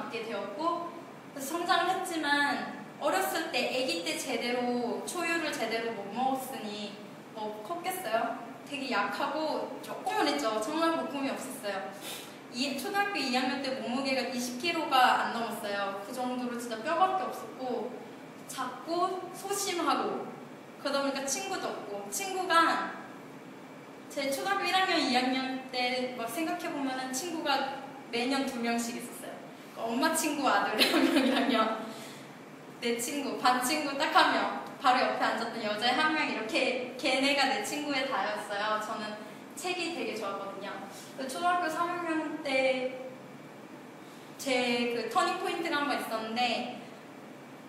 갖게 되었고, 그래서 성장을 했지만 어렸을 때 아기 때 제대로 초유를 제대로 못 먹었으니 뭐 컸겠어요? 되게 약하고 조그만했죠. 정말 볼품이 없었어요. 초등학교 2학년 때 몸무게가 20kg가 안 넘었어요. 그 정도로 진짜 뼈밖에 없었고 작고 소심하고 그러다 보니까 친구도 없고, 친구가 제 초등학교 1학년, 2학년 때 막 생각해보면 친구가 매년 2명씩 있었어요. 엄마 친구 아들 1명이랑요, 내 친구, 반 친구 딱 한 명, 바로 옆에 앉았던 여자 한 명, 이렇게 걔네가 내 친구의 다였어요. 저는 책이 되게 좋았거든요. 초등학교 3학년 때 제 그 터닝 포인트가 한 번 있었는데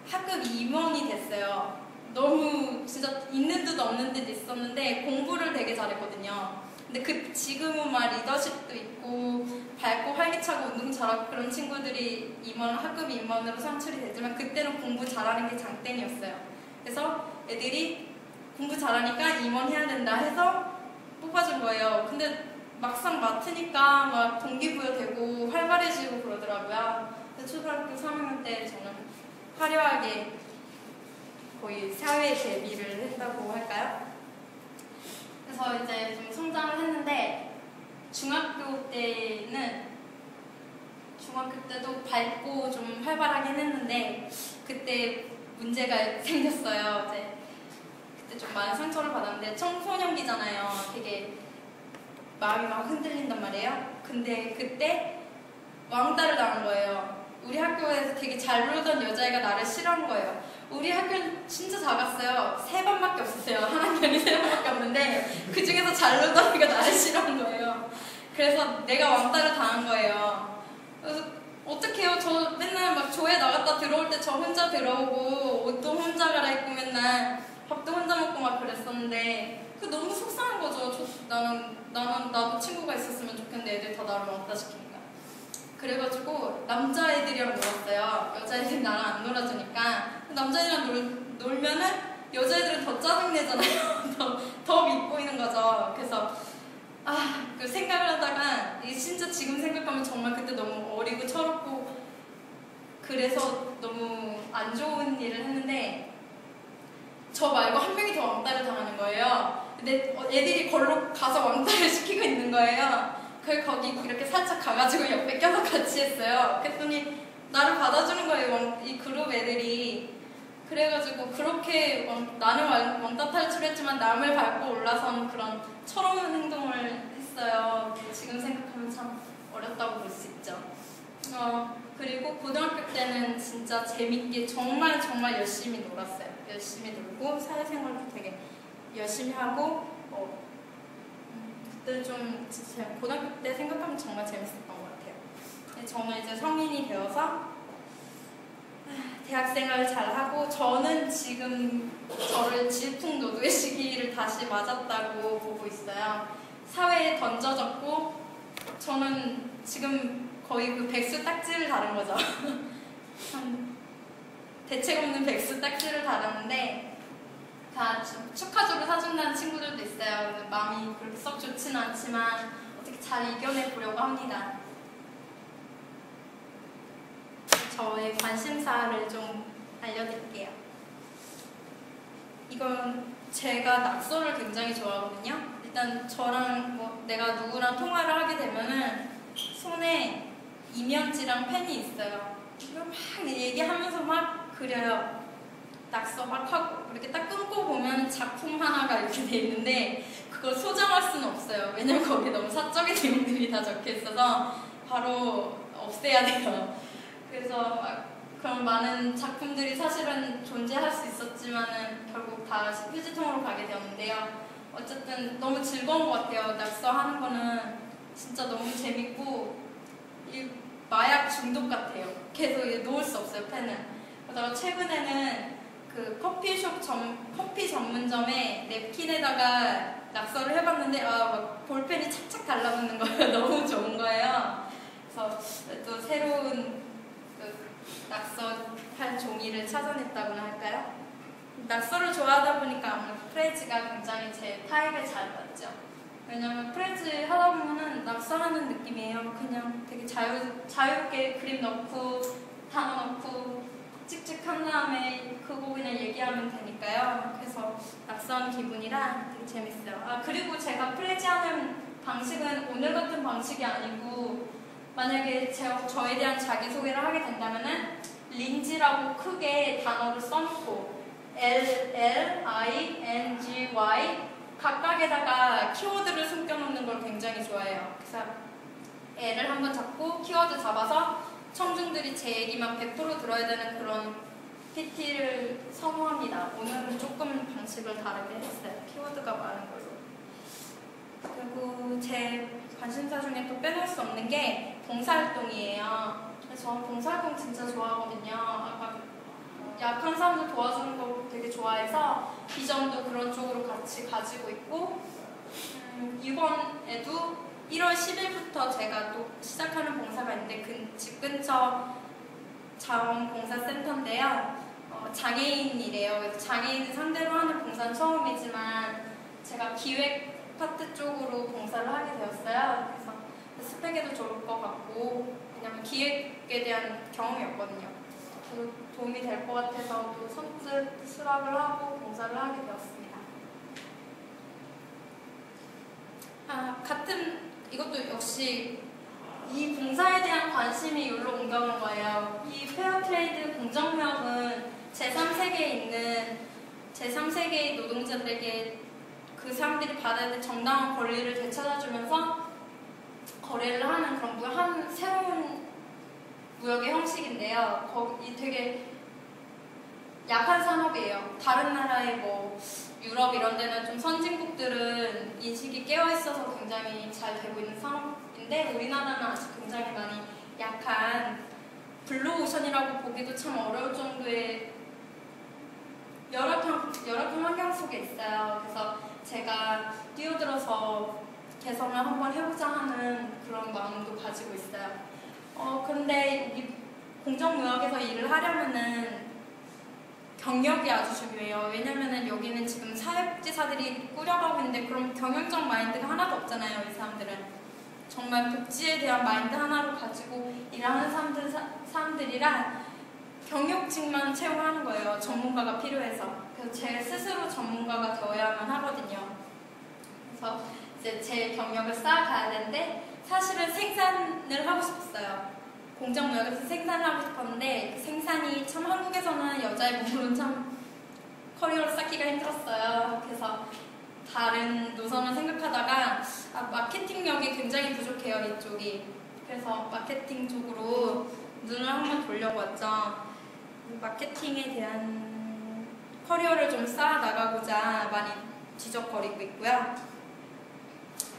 학급 임원이 됐어요. 너무 진짜 있는 듯 없는 듯 있었는데 공부를 되게 잘했거든요. 근데 지금은 막 리더십도 있고 밝고 활기차고 운동 잘하고 그런 친구들이 학급 임원으로 선출이 되지만 그때는 공부 잘하는 게 장땡이었어요. 그래서 애들이 공부 잘하니까 임원해야 된다 해서 뽑아준 거예요. 근데 막상 맡으니까 막 동기부여되고 활발해지고 그러더라고요. 그래서 초등학교 3학년 때 저는 화려하게 거의 사회 데뷔를 했다고 할까요? 그래서 이제 좀 성장을 했는데 중학교 때도 밝고 좀 활발하긴 했는데 그때 문제가 생겼어요. 이제 그때 좀 많은 상처를 받았는데 청소년기잖아요. 되게 마음이 막 흔들린단 말이에요. 근데 그때 왕따를 당한 거예요. 우리 학교에서 되게 잘 놀던 여자애가 나를 싫어한 거예요. 우리 학교는 진짜 작았어요. 3반밖에 없었어요. 한 학년이 3반밖에 없는데 그 중에서 잘 놀던 애가 나를 싫어한 거예요. 그래서 내가 왕따를 당한 거예요. 그래서 어떡해요. 저 맨날 막 조회 나갔다 들어올 때 저 혼자 들어오고 옷도 혼자 갈아입고 맨날 밥도 혼자 먹고 막 그랬었는데 너무 속상한 거죠. 나도 친구가 있었으면 좋겠는데 애들 다 나를 왕따 시키니까. 그래가지고 남자애들이랑 놀았어요. 여자애들이 나랑 안 놀아주니까. 남자애들이랑 놀면은 여자애들은 더 짜증내잖아요. 더 밉보이는 거죠. 그래서 그 생각을 하다가 이게 진짜 지금 생각하면 정말 그때 너무 어리고 철없고 그래서 너무 안 좋은 일을 했는데 저 말고 한 명이 더 왕따를 당하는 거예요. 근데 애들이 걸로 가서 왕따를 시키고 있는 거예요. 그래서 거기 이렇게 살짝 가가지고 옆에 껴서 같이 했어요. 그랬더니 나를 받아주는 거예요, 이 그룹 애들이. 그래가지고 그렇게 나는 왕따 탈출했지만 남을 밟고 올라선 그런 철없는 행동을 했어요. 지금 생각하면 참 어렸다고 볼 수 있죠. 그리고 고등학교 때는 진짜 재밌게 정말 열심히 놀았어요. 열심히 놀고 사회생활도 되게 열심히 하고 그때 좀 진짜 고등학교 때 생각하면 정말 재밌었던 것 같아요. 저는 이제 성인이 되어서 대학생활을 잘하고 저는 지금 저를 질풍노도의 시기를 다시 맞았다고 보고 있어요. 사회에 던져졌고 저는 지금 거의 그 백수 딱지를 달은 거죠. 대책 없는 백수 딱지를 달았는데 다 축하주를 사준다는 친구들도 있어요. 마음이 그렇게 썩 좋지는 않지만 어떻게 잘 이겨내 보려고 합니다. 저의 관심사를 좀 알려드릴게요. 이건 제가 낙서를 굉장히 좋아하거든요. 일단 저랑 내가 누구랑 통화를 하게 되면은 손에 이면지랑 펜이 있어요. 이걸 막 얘기하면서 막 그려요. 낙서 막 하고 이렇게 딱 끊고 보면 작품 하나가 이렇게 돼 있는데 그걸 소장할 수는 없어요. 왜냐면 거기에 너무 사적인 내용들이 다 적혀 있어서 바로 없애야 돼요. 그래서 그런 많은 작품들이 사실은 존재할 수 있었지만은 결국 다 휴지통으로 가게 되었는데요. 어쨌든 너무 즐거운 것 같아요. 낙서하는 거는 진짜 너무 재밌고 이 마약 중독 같아요. 계속 놓을 수 없어요, 펜을. 그러다가 최근에는 그 커피 전문점에 냅킨에다가 낙서를 해봤는데 막 볼펜이 착착 달라붙는 거예요. 너무 좋은 거예요. 그래서 또 새로운 낙서할 종이를 찾아냈다고나 할까요? 낙서를 좋아하다 보니까 아무래도 프레즈가 굉장히 제 타입에 잘 맞죠. 왜냐면 프렌즈 하다 보면은 낙서하는 느낌이에요. 그냥 되게 자유롭게 그림 넣고 단어 넣고 찍찍한 다음에 그거 그냥 얘기하면 되니까요. 그래서 낙서하는 기분이라 되게 재밌어요. 아, 그리고 제가 프렌즈 하는 방식은 오늘 같은 방식이 아니고, 만약에 저에 대한 자기소개를 하게 된다면은 린지라고 크게 단어를 써놓고 LLINGY 각각에다가 키워드를 숨겨놓는 걸 굉장히 좋아해요. 그래서 L을 한번 잡고 키워드 잡아서 청중들이 제 얘기만 100% 들어야 되는 그런 PT를 선호합니다. 오늘은 조금 방식을 다르게 했어요. 키워드가 많은 걸로. 그리고 제 관심사 중에 또 빼놓을 수 없는 게 봉사활동이에요. 저는 봉사활동 진짜 좋아하거든요. 아까 약한 사람들 도와주는 거 되게 좋아해서 비전도 그런 쪽으로 같이 가지고 있고, 이번에도 1월 10일부터 제가 또 시작하는 봉사가 있는데 집 근처 자원봉사센터인데요. 장애인이래요. 그래서 장애인을 상대로 하는 봉사는 처음이지만 제가 기획 파트 쪽으로 봉사를 하게 되었어요. 그래서 스펙에도 좋을 것 같고, 왜냐면 기획에 대한 경험이 없거든요. 도움이 될 것 같아서 또 선뜻 수락을 하고 봉사를 하게 되었습니다. 이것도 역시 이 봉사에 대한 관심이 여기로 옮겨온 거예요. 이 페어트레이드 공정무역은 제3세계에 있는 제3세계의 노동자들에게 그 사람들이 받아야 될 정당한 권리를 되찾아주면서 거래를 하는 그런 새로운 무역의 형식인데요. 거기 되게 약한 산업이에요. 다른 나라의 뭐 유럽 이런 데는 좀 선진국들은 인식이 깨어있어서 굉장히 잘 되고 있는 산업인데, 우리나라는 아직 굉장히 많이 약한 블루오션이라고 보기도 참 어려울 정도의 열악한 환경 속에 있어요. 그래서 제가 뛰어들어서 개선을 한번 해보자 하는 그런 마음도 가지고 있어요. 근데 이 공정무역에서 일을 하려면은 경력이 아주 중요해요. 왜냐면은 여기는 지금 사회복지사들이 꾸려가고 있는데, 그럼 경영적 마인드가 하나도 없잖아요. 이 사람들은 정말 복지에 대한 마인드 하나로 가지고 일하는 사람들이라 경력직만 채용하는 거예요. 전문가가 필요해서. 그래서 제 스스로 전문가가 되어야만 하거든요. 그래서 이제 제 경력을 쌓아가야 되는데, 사실은 생산을 하고 싶었어요. 공정무역에서 생산을 하고 싶었는데, 그 생산이 참 한국에서는 여자의 몸으로는 참 커리어를 쌓기가 힘들었어요. 그래서 다른 노선을 생각하다가 마케팅력이 굉장히 부족해요, 이쪽이. 그래서 마케팅 쪽으로 눈을 한번 돌려고 왔죠. 마케팅에 대한 커리어를 좀 쌓아 나가고자 많이 지적거리고 있고요.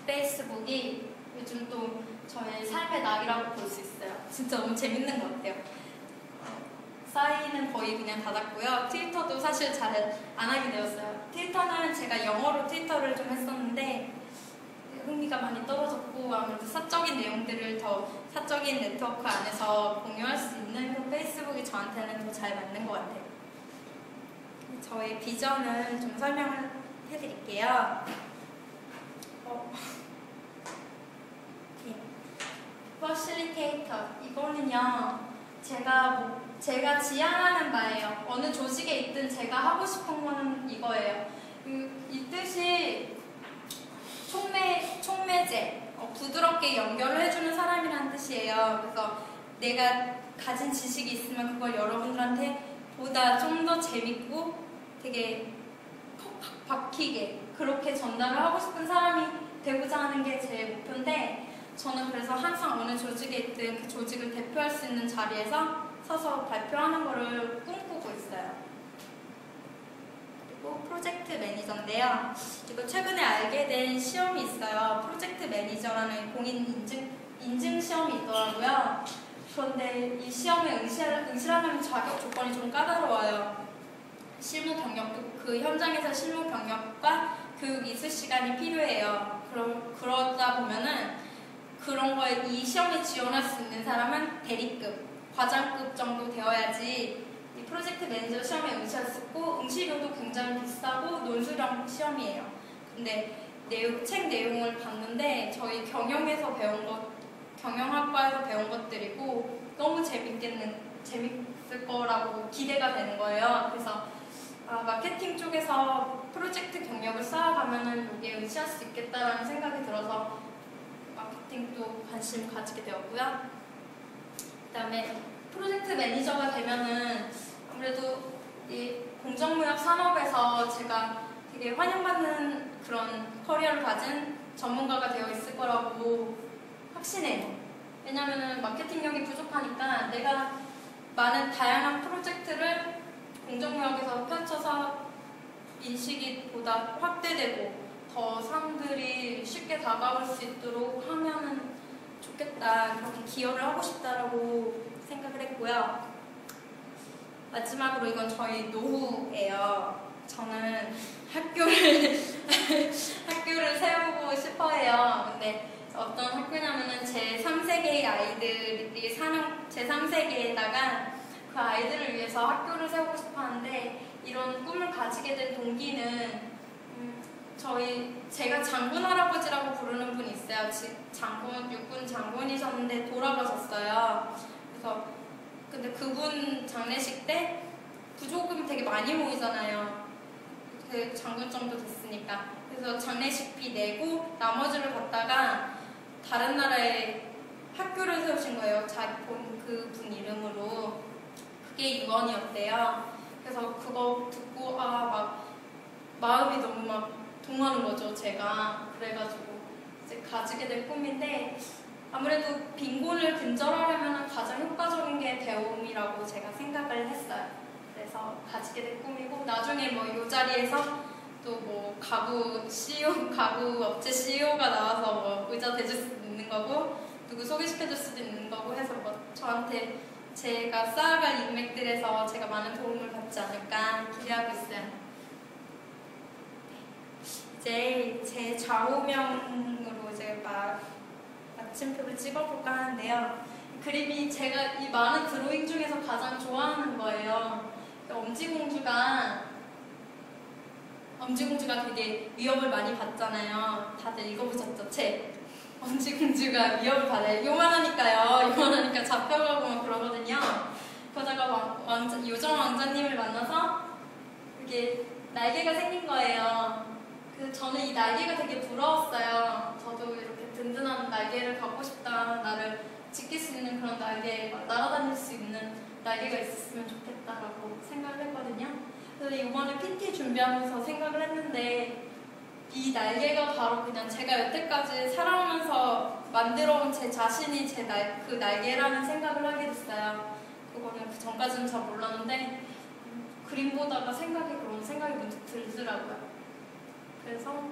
페이스북이 요즘 또 저의 삶의 낙이라고 볼 수 있어요. 진짜 너무 재밌는 것 같아요. 사인은 거의 그냥 닫았고요. 트위터도 사실 잘 안 하게 되었어요. 트위터는 제가 영어로 트위터를 좀 했었는데 흥미가 많이 떨어졌고, 아무래도 사적인 내용들을 더 사적인 네트워크 안에서 공유할 수 있는 그 페이스북이 저한테는 더 잘 맞는 것 같아요. 저의 비전을 좀 설명을 해드릴게요. 퍼실리테이터, 이거는요 제가 지향하는 바예요. 어느 조직에 있든 제가 하고 싶은 거는 이거예요. 이 뜻이 촉매제, 부드럽게 연결을 해주는 사람이라는 뜻이에요. 그래서 내가 가진 지식이 있으면 그걸 여러분들한테 보다 좀 더 재밌고 되게 콕 박히게 그렇게 전달을 하고 싶은 사람이 되고자 하는 게 제 목표인데, 저는 그래서 항상 어느 조직에 있든 그 조직을 대표할 수 있는 자리에서 서서 발표하는 거를 꿈꾸고 있어요. 그리고 프로젝트 매니저인데요. 이거 최근에 알게 된 시험이 있어요. 프로젝트 매니저라는 공인 인증 시험이 있더라고요. 그런데 이 시험에 응시하려면 자격 조건이 좀 까다로워요. 실무 경력도 그 현장에서 실무 경력과 교육 이수 시간이 필요해요. 그러다 보면은 그런 거에 이 시험에 지원할 수 있는 사람은 대리급, 과장급 정도 되어야지 이 프로젝트 매니저 시험에 응시할 수 있고, 응시료도 굉장히 비싸고 논술형 시험이에요. 근데 책 내용을 봤는데 저희 경영학과에서 배운 것들이고 너무 재밌을 거라고 기대가 되는 거예요. 그래서 마케팅 쪽에서 프로젝트 경력을 쌓아가면은 이게 의지할 수 있겠다라는 생각이 들어서 마케팅도 관심 가지게 되었고요. 그다음에 프로젝트 매니저가 되면은 아무래도 이 공정무역 산업에서 제가 되게 환영받는 그런 커리어를 가진 전문가가 되어 있을 거라고 확신해요. 왜냐면은 마케팅력이 부족하니까 내가 많은 다양한 프로젝트를 공정무역에서 펼쳐서 인식이 보다 확대되고 더 사람들이 쉽게 다가올 수 있도록 하면은 좋겠다, 그렇게 기여를 하고 싶다라고 생각을 했고요. 마지막으로 이건 저희 노후예요. 저는 학교를 세우고 싶어해요. 근데 어떤 학교냐면은 제3세계의 아이들이 사는 제3세계에다가 그 아이들을 위해서 학교를 세우고 싶어 하는데 이런 꿈을 가지게 된 동기는 제가 장군 할아버지라고 부르는 분이 있어요. 육군 장군이셨는데 돌아가셨어요. 근데 그분 장례식 때 부조금 되게 많이 모이잖아요. 그 장군점도 됐으니까. 그래서 장례식비 내고 나머지를 갖다가 다른 나라에 학교를 세우신 거예요. 그분 이름으로. 그게 유언이었대요. 그래서 그거 듣고 막 마음이 너무 막 동하는 거죠, 제가. 그래가지고 이제 가지게 된 꿈인데 아무래도 빈곤을 근절하려면 가장 효과적인 게 배움이라고 제가 생각을 했어요. 그래서 가지게 된 꿈이고 나중에 뭐 이 자리에서 또 뭐 가구 업체 CEO가 나와서 뭐 의자 대줄 수도 있는 거고 누구 소개시켜줄 수도 있는 거고 해서 뭐 저한테 제가 쌓아갈 인맥들에서 제가 많은 도움을 받지 않을까 기대하고 있어요. 이제 제 좌우명으로 이제 마침표를 찍어볼까 하는데요. 그림이 제가 이 많은 드로잉 중에서 가장 좋아하는 거예요. 엄지공주가 되게 위협을 많이 받잖아요. 다들 읽어보셨죠? 책. 엄지공주가 위협을 받아요. 요만하니까 잡혀가고 막 그러거든요. 그러다가 요정 왕자님을 만나서 이게 날개가 생긴 거예요. 그래서 저는 이 날개가 되게 부러웠어요. 저도 이렇게 든든한 날개를 갖고 싶다. 나를 지킬 수 있는 그런 날개, 날아다닐 수 있는 날개가 있었으면 좋겠다라고 생각을 했거든요. 그래서 이번에 PT 준비하면서 생각을 했는데 이 날개가 바로 그냥 제가 여태까지 살아오면서 만들어온 제 자신이 그 날개라는 생각을 하게 됐어요. 그거는 그 전까지는 잘 몰랐는데 그림 보다가 그런 생각이 문득 들더라고요. 그래서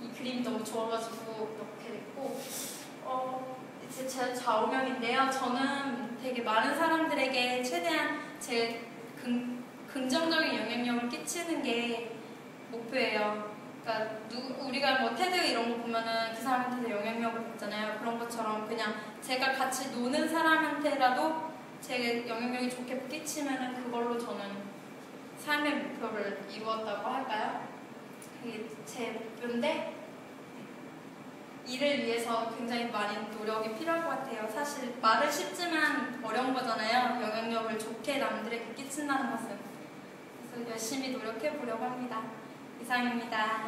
이 그림이 너무 좋아가지고 이렇게 됐고 이제 제 좌우명인데요. 저는 되게 많은 사람들에게 최대한 제 긍정적인 영향력을 끼치는 게 목표예요. 그러니까 우리가 뭐 테드 이런 거 보면은 그 사람한테 영향력을 받잖아요. 그런 것처럼 그냥 제가 같이 노는 사람한테라도 제 영향력이 좋게 끼치면은 그걸로 저는 삶의 목표를 이루었다고 할까요? 그게 제 목표인데 이를 위해서 굉장히 많은 노력이 필요할 것 같아요. 사실 말은 쉽지만 어려운 거잖아요. 영향력을 좋게 남들에게 끼친다는 것은. 그래서 열심히 노력해 보려고 합니다. 이상입니다.